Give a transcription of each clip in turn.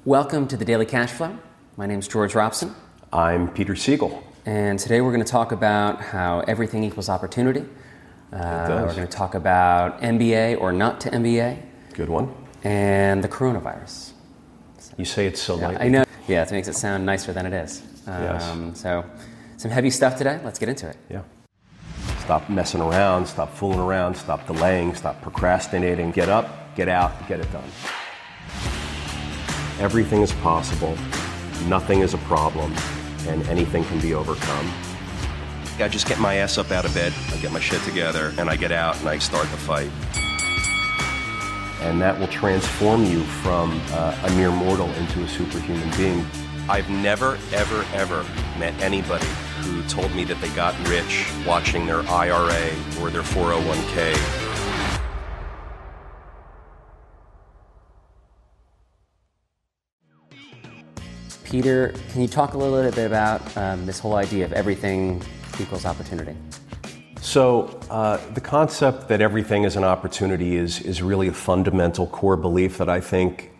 Welcome to the Daily Cash Flow. My name's George Robson. I'm Peter Siegel. And today we're going to talk about how everything equals opportunity. We're going to talk about MBA or not to MBA. Good one. And the coronavirus. You say it's so lightly. I know. Yeah, it makes it sound nicer than it is. Yes. So, some heavy stuff today. Let's get into it. Yeah. Stop messing around, stop fooling around, stop delaying, stop procrastinating. Get up, get out, get it done. Everything is possible, nothing is a problem, and anything can be overcome. I just get my ass up out of bed, I get my shit together, and I get out and I start the fight. And that will transform you from a mere mortal into a superhuman being. I've never, ever, ever met anybody who told me that they got rich watching their IRA or their 401k. Peter, can you talk a little bit about this whole idea of everything equals opportunity? So the concept that everything is an opportunity is really a fundamental core belief that I think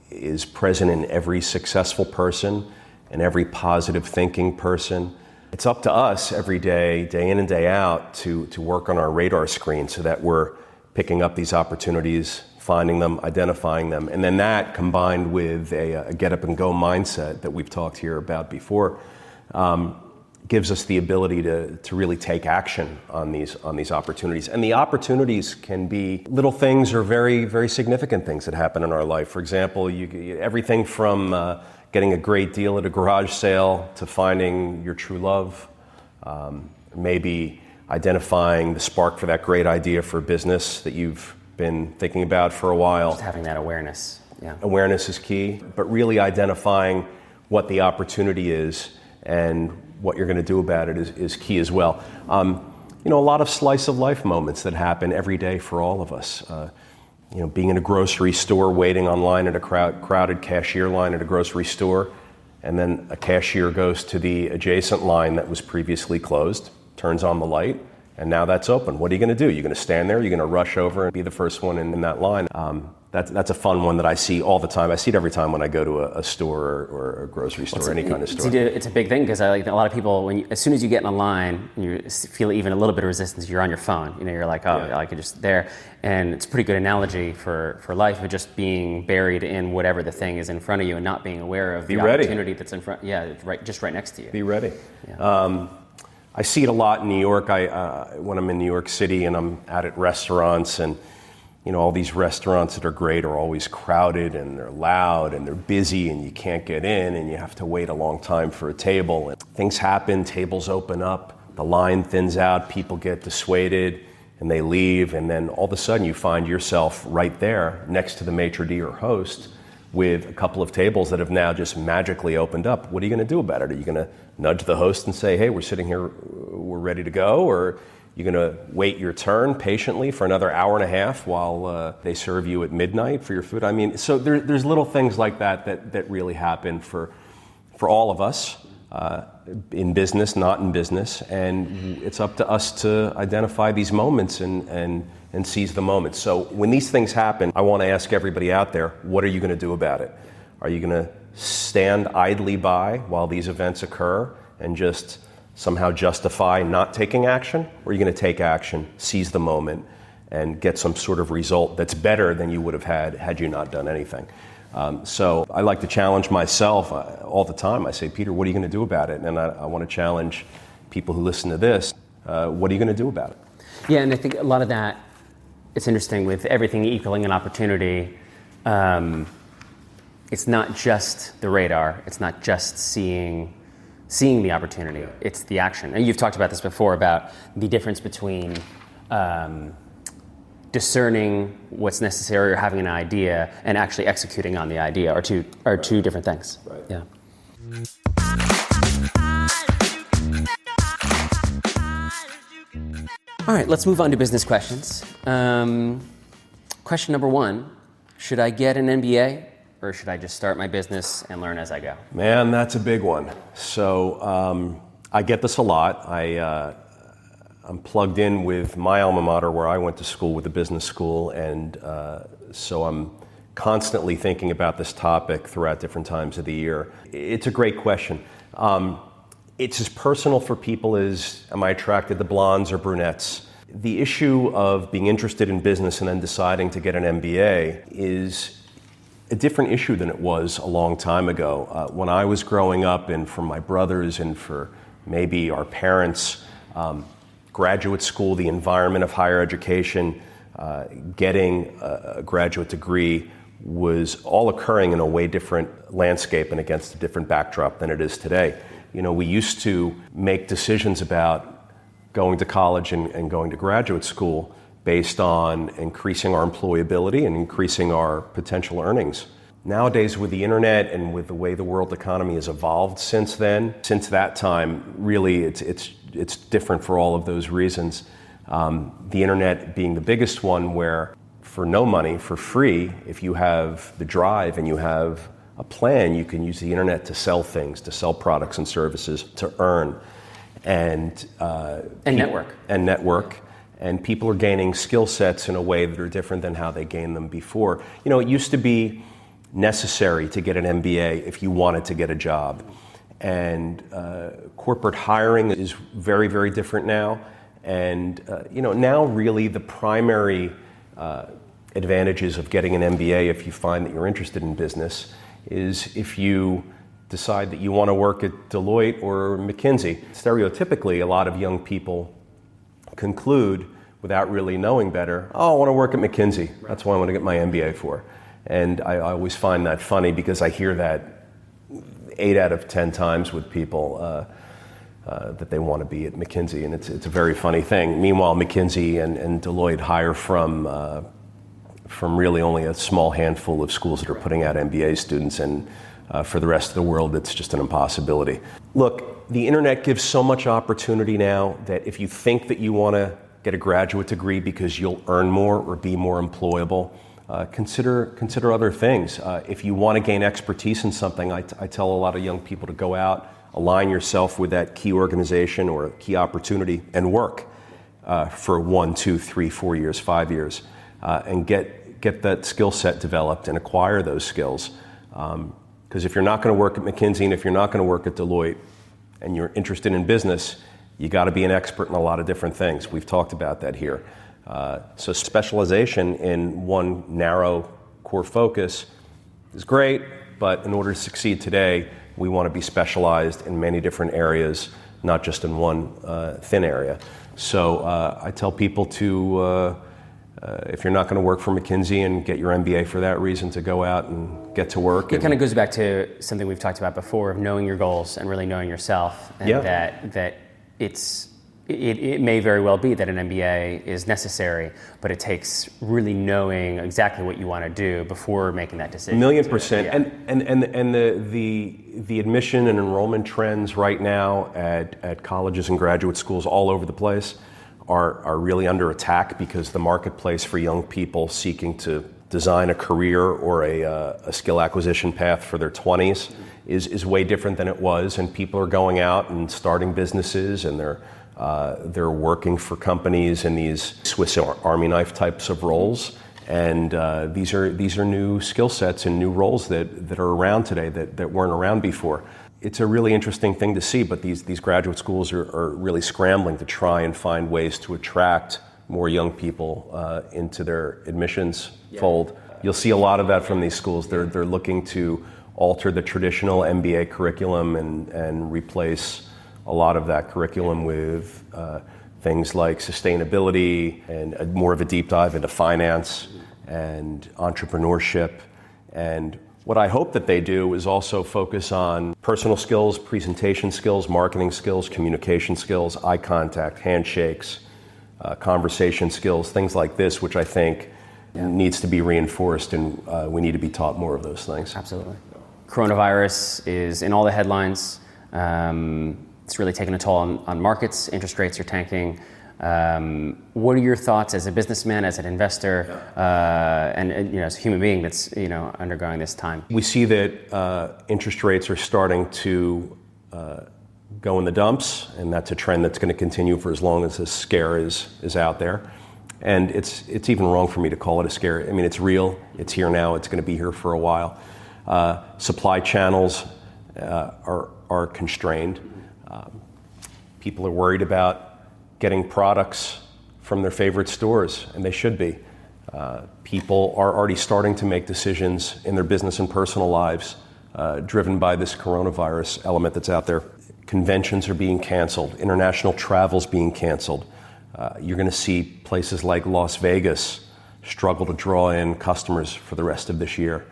is present in every successful person and every positive thinking person. It's up to us every day, day in and day out, to work on our radar screen so that we're picking up these opportunities, finding them, identifying them. And then that, combined with a get up and go mindset that we've talked here about before, gives us the ability to really take action on these opportunities. And the opportunities can be little things or very, very significant things that happen in our life. For example, everything from getting a great deal at a garage sale to finding your true love, maybe identifying the spark for that great idea for a business that you've been thinking about for a while. Just having that awareness. Yeah. Awareness is key, but really identifying what the opportunity is and what you're going to do about it is key as well. A lot of slice of life moments that happen every day for all of us. Being in a grocery store, waiting online at a crowded cashier line at a grocery store, and then a cashier goes to the adjacent line that was previously closed, turns on the light, and now that's open. What are you going to do? You're going to stand there? You're going to rush over and be the first one in that line? That's a fun one that I see all the time. I see it every time when I go to a store or a grocery store, any kind of store. It's a big thing because a lot of people, as soon as you get in a line, and you feel even a little bit of resistance, you're on your phone. You're like, I could just there. And it's a pretty good analogy for life of just being buried in whatever the thing is in front of you and not being aware of the opportunity that's in front. Yeah, just right next to you. Be ready. Yeah. I see it a lot in New York. When I'm in New York City and I'm out at restaurants, and all these restaurants that are great are always crowded and they're loud and they're busy and you can't get in and you have to wait a long time for a table. And things happen, tables open up, the line thins out, people get dissuaded and they leave, and then all of a sudden you find yourself right there next to the maitre d' or host with a couple of tables that have now just magically opened up. What are you going to do about it? Are you going to nudge the host and say, hey, we're sitting here, we're ready to go? Or you're going to wait your turn patiently for another hour and a half while they serve you at midnight for your food? I mean, so there's little things like that really happen for all of us in business, not in business. And it's up to us to identify these moments and seize the moment. So when these things happen, I want to ask everybody out there, what are you going to do about it? Are you going to stand idly by while these events occur and just somehow justify not taking action? Or are you going to take action, seize the moment, and get some sort of result that's better than you would have had you not done anything? So I like to challenge myself all the time. I say, Peter, what are you going to do about it? And I want to challenge people who listen to this. What are you going to do about it? Yeah, and I think a lot of that, it's interesting with everything equaling an opportunity. It's not just the radar. It's not just seeing the opportunity. It's the action. And you've talked about this before about the difference between discerning what's necessary or having an idea and actually executing on the idea are two different things. Right. Yeah. All right, let's move on to business questions. Question number one, should I get an MBA or should I just start my business and learn as I go? Man, that's a big one. So I get this a lot. I'm plugged in with my alma mater where I went to school, with the business school, and so I'm constantly thinking about this topic throughout different times of the year. It's a great question. It's as personal for people as, am I attracted to blondes or brunettes? The issue of being interested in business and then deciding to get an MBA is a different issue than it was a long time ago. When I was growing up, and for my brothers and for maybe our parents, graduate school, the environment of higher education, getting a graduate degree was all occurring in a way different landscape and against a different backdrop than it is today. You know, we used to make decisions about going to college and going to graduate school based on increasing our employability and increasing our potential earnings. Nowadays, with the internet and with the way the world economy has evolved since then, since that time, really it's different for all of those reasons. The internet being the biggest one, where for no money, for free, if you have the drive and you have a plan, you can use the internet to sell things, to sell products and services, to earn and network. And people are gaining skill sets in a way that are different than how they gained them before. You know, it used to be necessary to get an MBA if you wanted to get a job. And corporate hiring is very, very different now. And now really the primary advantages of getting an MBA, if you find that you're interested in business, is if you decide that you want to work at Deloitte or McKinsey. Stereotypically, a lot of young people conclude, without really knowing better, I want to work at McKinsey. That's what I want to get my MBA for. And I always find that funny because I hear that 8 out of 10 times with people that they want to be at McKinsey, and it's a very funny thing. Meanwhile, McKinsey and Deloitte hire from really only a small handful of schools that are putting out MBA students, and for the rest of the world, it's just an impossibility. Look, the internet gives so much opportunity now that if you think that you want to get a graduate degree because you'll earn more or be more employable, consider other things. If you want to gain expertise in something, I tell a lot of young people to go out, align yourself with that key organization or key opportunity, and work for 1, 2, 3, 4 years, 5 years, and get that skill set developed and acquire those skills. Because if you're not going to work at McKinsey and if you're not going to work at Deloitte and you're interested in business, you got to be an expert in a lot of different things. We've talked about that here. So specialization in one narrow core focus is great, but in order to succeed today, we want to be specialized in many different areas, not just in one thin area. So I tell people to, if you're not going to work for McKinsey and get your MBA for that reason, to go out and get to work. It kind of goes back to something we've talked about before, of knowing your goals and really knowing yourself, and that it may very well be that an MBA is necessary, but it takes really knowing exactly what you want to do before making that decision. 1,000,000%. And the admission and enrollment trends right now at colleges and graduate schools all over the place are really under attack, because the marketplace for young people seeking to design a career or a skill acquisition path for their 20s is way different than it was, and people are going out and starting businesses, and they're working for companies in these Swiss Army knife types of roles, and these are new skill sets and new roles that are around today that weren't around before. It's a really interesting thing to see, but these graduate schools are really scrambling to try and find ways to attract more young people into their admissions fold. You'll see a lot of that from these schools. They're looking to alter the traditional MBA curriculum and replace a lot of that curriculum with things like sustainability and more of a deep dive into finance and entrepreneurship. And what I hope that they do is also focus on personal skills, presentation skills, marketing skills, communication skills, eye contact, handshakes, conversation skills, things like this, which I think needs to be reinforced, and we need to be taught more of those things. Absolutely. Coronavirus is in all the headlines. It's really taken a toll on markets. Interest rates are tanking. What are your thoughts as a businessman, as an investor, and as a human being that's undergoing this time? We see that interest rates are starting to go in the dumps, and that's a trend that's going to continue for as long as this scare is out there. And it's even wrong for me to call it a scare. I mean, it's real. It's here now. It's going to be here for a while. Supply channels are constrained. People are worried about getting products from their favorite stores, and they should be. People are already starting to make decisions in their business and personal lives driven by this coronavirus element that's out there. Conventions are being canceled. International travel's being canceled. You're going to see places like Las Vegas struggle to draw in customers for the rest of this year.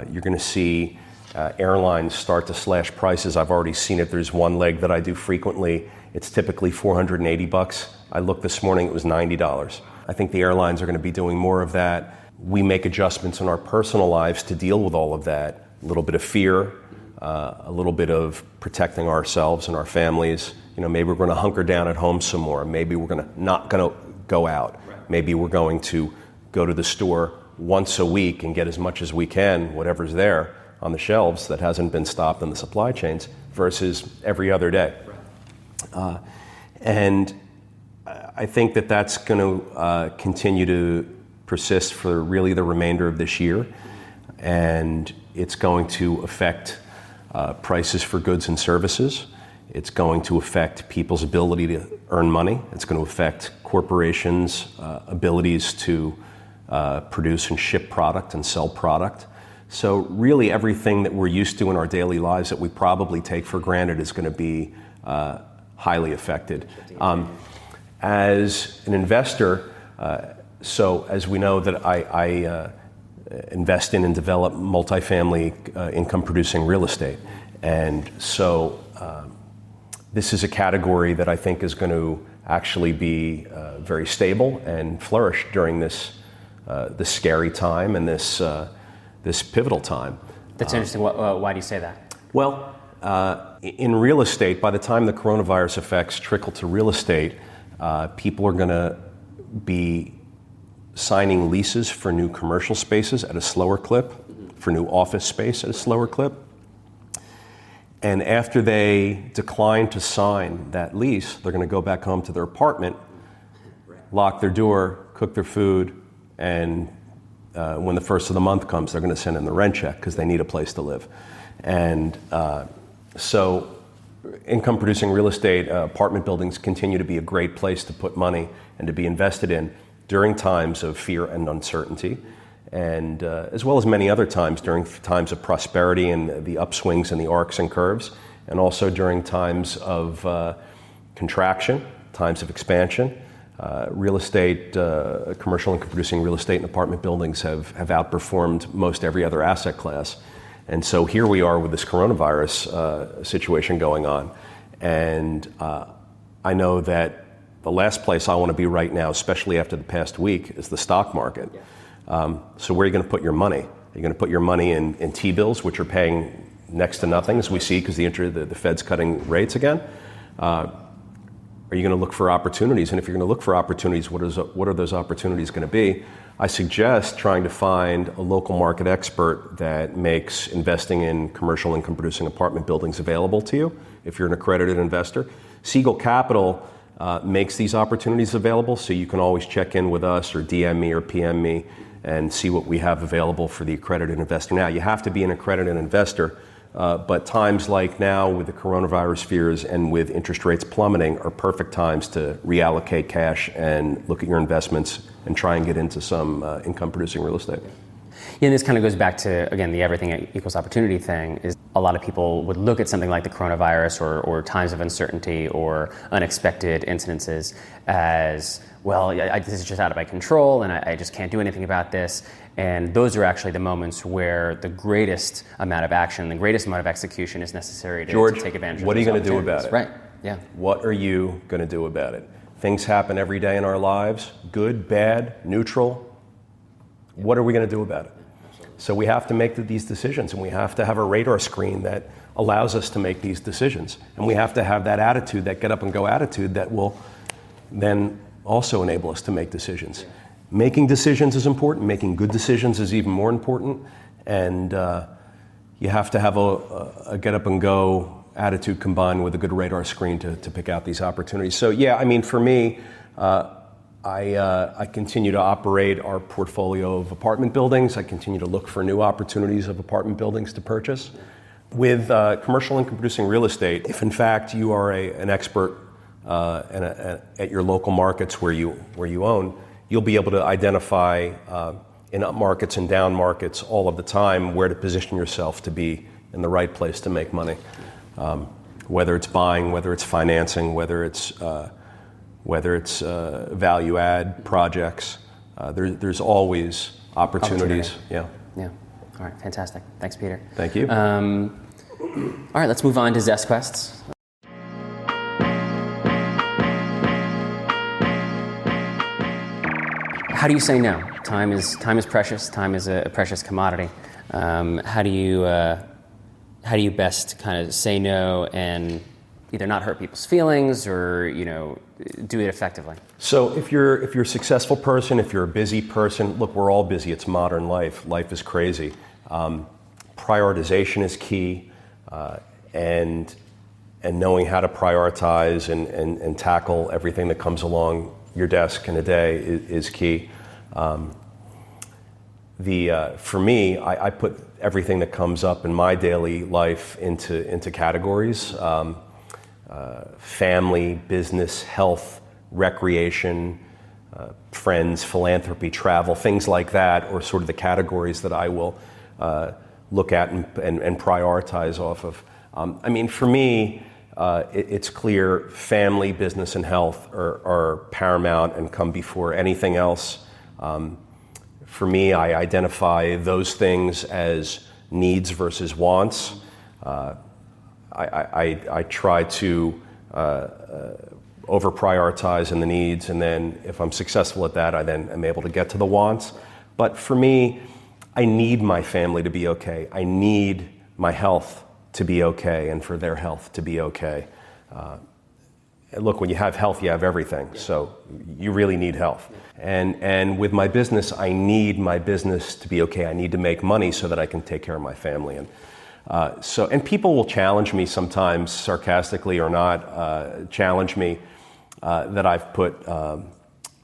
You're going to see airlines start to slash prices. I've already seen it. There's one leg that I do frequently. It's typically $480. I looked this morning, it was $90. I think the airlines are going to be doing more of that. We make adjustments in our personal lives to deal with all of that. A little bit of fear, a little bit of protecting ourselves and our families. You know, maybe we're going to hunker down at home some more. Maybe we're not going to go out. Maybe we're going to go to the store once a week and get as much as we can, whatever's there on the shelves that hasn't been stopped in the supply chains, versus every other day. And I think that that's going to continue to persist for really the remainder of this year, and it's going to affect prices for goods and services. It's going to affect people's ability to earn money. It's going to affect corporations' abilities to produce and ship product and sell product. So really everything that we're used to in our daily lives that we probably take for granted is going to be highly affected. As an investor, so as we know that I invest in and develop multifamily income-producing real estate. And so this is a category that I think is going to actually be very stable and flourish during this scary time and this pivotal time. That's interesting. Why do you say that? Well, in real estate, by the time the coronavirus effects trickle to real estate, people are going to be signing leases for new commercial spaces at a slower clip, for new office space at a slower clip. And after they decline to sign that lease, they're going to go back home to their apartment, lock their door, cook their food, and when the first of the month comes, they're going to send in the rent check because they need a place to live. And so income-producing real estate, apartment buildings continue to be a great place to put money and to be invested in during times of fear and uncertainty, and as well as many other times, during times of prosperity and the upswings and the arcs and curves, and also during times of contraction, times of expansion. Real estate, commercial income-producing real estate and apartment buildings have outperformed most every other asset class. And so here we are with this coronavirus situation going on. And I know that the last place I want to be right now, especially after the past week, is the stock market. So where are you going to put your money? Are you going to put your money in T-bills, which are paying next to nothing, as we see, because the Fed's cutting rates again? Are you going to look for opportunities? And if you're going to look for opportunities, what are those opportunities going to be? I suggest trying to find a local market expert that makes investing in commercial income-producing apartment buildings available to you if you're an accredited investor. Siegel Capital makes these opportunities available, so you can always check in with us or DM me or PM me and see what we have available for the accredited investor. Now, you have to be an accredited investor, but times like now with the coronavirus fears and with interest rates plummeting are perfect times to reallocate cash and look at your investments and try and get into some income-producing real estate. Yeah, and this kind of goes back to, again, the everything equals opportunity thing. Is a lot of people would look at something like the coronavirus or times of uncertainty or unexpected incidences as, well, this is just out of my control and I just can't do anything about this. And those are actually the moments where the greatest amount of action, the greatest amount of execution is necessary to take advantage of what are you going to do about it? Right, yeah. What are you going to do about it? Things happen every day in our lives, good, bad, neutral. What are we going to do about it? So we have to make these decisions, and we have to have a radar screen that allows us to make these decisions. And we have to have that attitude, that get up and go attitude that will then also enable us to make decisions. Making decisions is important. Making good decisions is even more important. And you have to have a get up and go attitude combined with a good radar screen to pick out these opportunities. So yeah, I mean, for me, I continue to operate our portfolio of apartment buildings. I continue to look for new opportunities of apartment buildings to purchase. With commercial income producing real estate, if in fact you are an expert at your local markets where you own, you'll be able to identify in up markets and down markets all of the time where to position yourself to be in the right place to make money. Whether it's buying, whether it's financing, whether it's value add projects, there's always opportunities. Yeah. All right, fantastic. Thanks, Peter. Thank you. All right, let's move on to Zest Quests. How do you say no? Time is precious. Time is a precious commodity. How do you best kind of say no and either not hurt people's feelings or do it effectively? So if you're a successful person, if you're a busy person, look, we're all busy. It's modern life. Life is crazy. Prioritization is key, and knowing how to prioritize and tackle everything that comes along your desk in a day is key. For me, I put everything that comes up in my daily life into categories: family, business, health, recreation, friends, philanthropy, travel, things like that, or sort of the categories that I will look at and prioritize off of. For me, it's clear family, business, and health are paramount and come before anything else. For me, I identify those things as needs versus wants. I try to over-prioritize in the needs, and then if I'm successful at that, I then am able to get to the wants. But for me, I need my family to be okay. I need my health to be okay and for their health to be okay. Look, when you have health, you have everything. So you really need health. And with my business, I need my business to be okay. I need to make money so that I can take care of my family. And people will challenge me sometimes, sarcastically or not, challenge me that I've put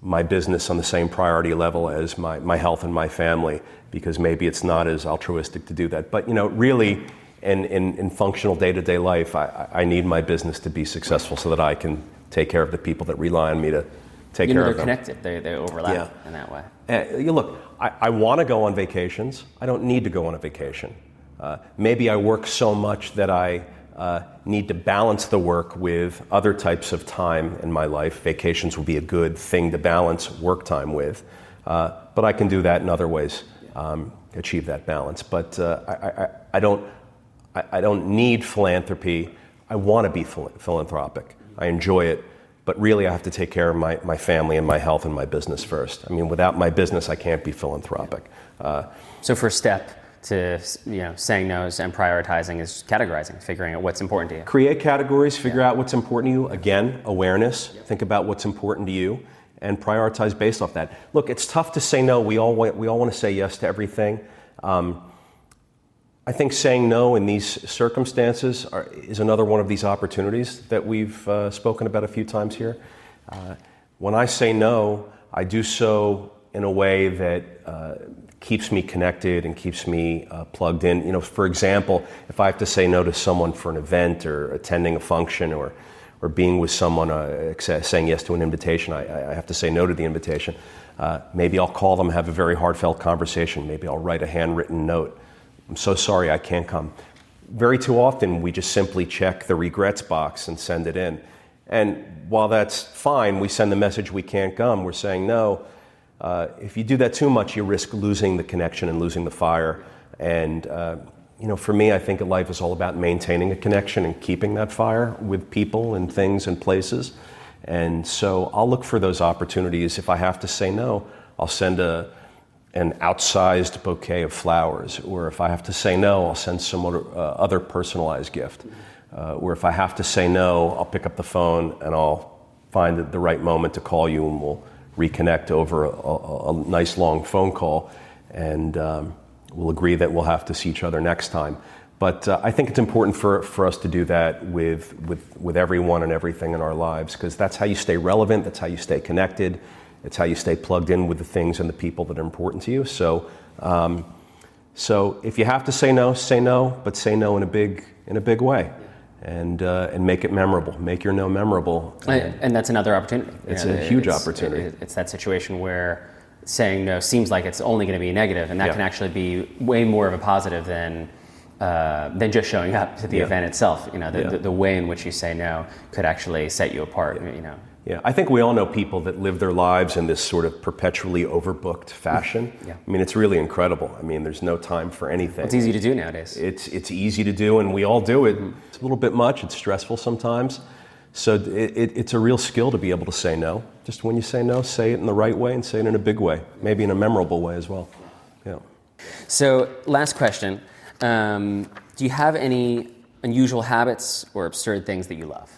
my business on the same priority level as my health and my family, because maybe it's not as altruistic to do that. But really, in functional day-to-day life, I need my business to be successful so that I can take care of the people that rely on me to take care of them. They're connected. They overlap in that way. Look, I want to go on vacations. I don't need to go on a vacation. Maybe I work so much that I need to balance the work with other types of time in my life. Vacations will be a good thing to balance work time with. But I can do that in other ways, achieve that balance. But I don't need philanthropy. I want to be philanthropic. I enjoy it. But really, I have to take care of my family and my health and my business first. Without my business, I can't be philanthropic. So first step to saying no's and prioritizing is categorizing, figuring out what's important to you. Create categories, figure out what's important to you. Again, awareness. Think about what's important to you and prioritize based off that. Look, it's tough to say no. We all want to say yes to everything. I think saying no in these circumstances is another one of these opportunities that we've spoken about a few times here. When I say no, I do so in a way that keeps me connected and keeps me plugged in. For example, if I have to say no to someone for an event or attending a function or being with someone, saying yes to an invitation, I have to say no to the invitation. Maybe I'll call them, have a very heartfelt conversation. Maybe I'll write a handwritten note. I'm so sorry I can't come. Very too often we just simply check the regrets box and send it in. And while that's fine, we send the message we can't come. We're saying no. If you do that too much, you risk losing the connection and losing the fire. And for me, I think life is all about maintaining a connection and keeping that fire with people and things and places. And so I'll look for those opportunities. If I have to say no, I'll send an outsized bouquet of flowers. Or if I have to say no, I'll send some other personalized gift. Or if I have to say no, I'll pick up the phone and I'll find the right moment to call you, and we'll reconnect over a nice long phone call, and we'll agree that we'll have to see each other next time. But I think it's important for us to do that with everyone and everything in our lives, because that's how you stay relevant, that's how you stay connected, It's how you stay plugged in with the things and the people that are important to you. So if you have to say no, but say no in a big way. And make it memorable. Make your no memorable. And that's another opportunity. It's a huge opportunity. It's that situation where saying no seems like it's only going to be a negative, and that can actually be way more of a positive than just showing up to the event itself. The way in which you say no could actually set you apart. Yeah, I think we all know people that live their lives in this sort of perpetually overbooked fashion. Yeah. I mean, it's really incredible. I mean, there's no time for anything. It's easy to do nowadays. It's easy to do, and we all do it. It's a little bit much. It's stressful sometimes. So it's a real skill to be able to say no. Just when you say no, say it in the right way and say it in a big way, maybe in a memorable way as well. Yeah. So, last question. Do you have any unusual habits or absurd things that you love?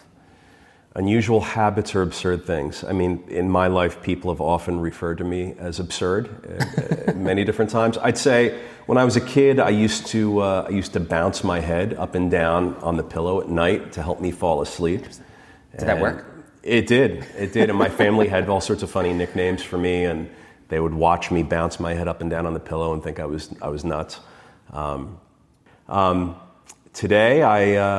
Unusual habits or absurd things. I mean, in my life, people have often referred to me as absurd many different times. I'd say when I was a kid, I used to bounce my head up and down on the pillow at night to help me fall asleep. Did that work? It did. And my family had all sorts of funny nicknames for me, and they would watch me bounce my head up and down on the pillow and think I was nuts. Today, I'm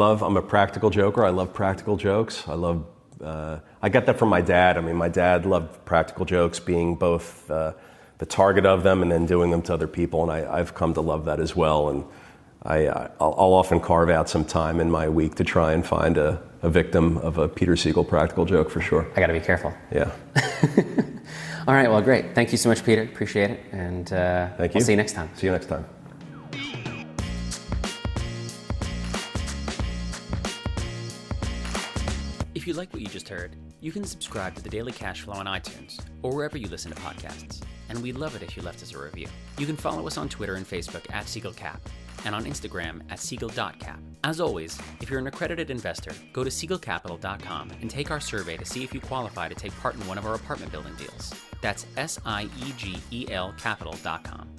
a practical joker. I love practical jokes. I got that from my dad. I mean, my dad loved practical jokes, being both the target of them and then doing them to other people. And I've come to love that as well. And I'll often carve out some time in my week to try and find a victim of a Peter Siegel practical joke, for sure. I got to be careful. Yeah. All right, well, great. Thank you so much, Peter. Appreciate it. And Thank you. We'll see you next time. See you next time. If you like what you just heard, you can subscribe to The Daily Cash Flow on iTunes or wherever you listen to podcasts. And we'd love it if you left us a review. You can follow us on Twitter and Facebook @SiegelCap and on Instagram @Siegel.cap. As always, if you're an accredited investor, go to SiegelCapital.com and take our survey to see if you qualify to take part in one of our apartment building deals. That's SIEGEL Capital.com.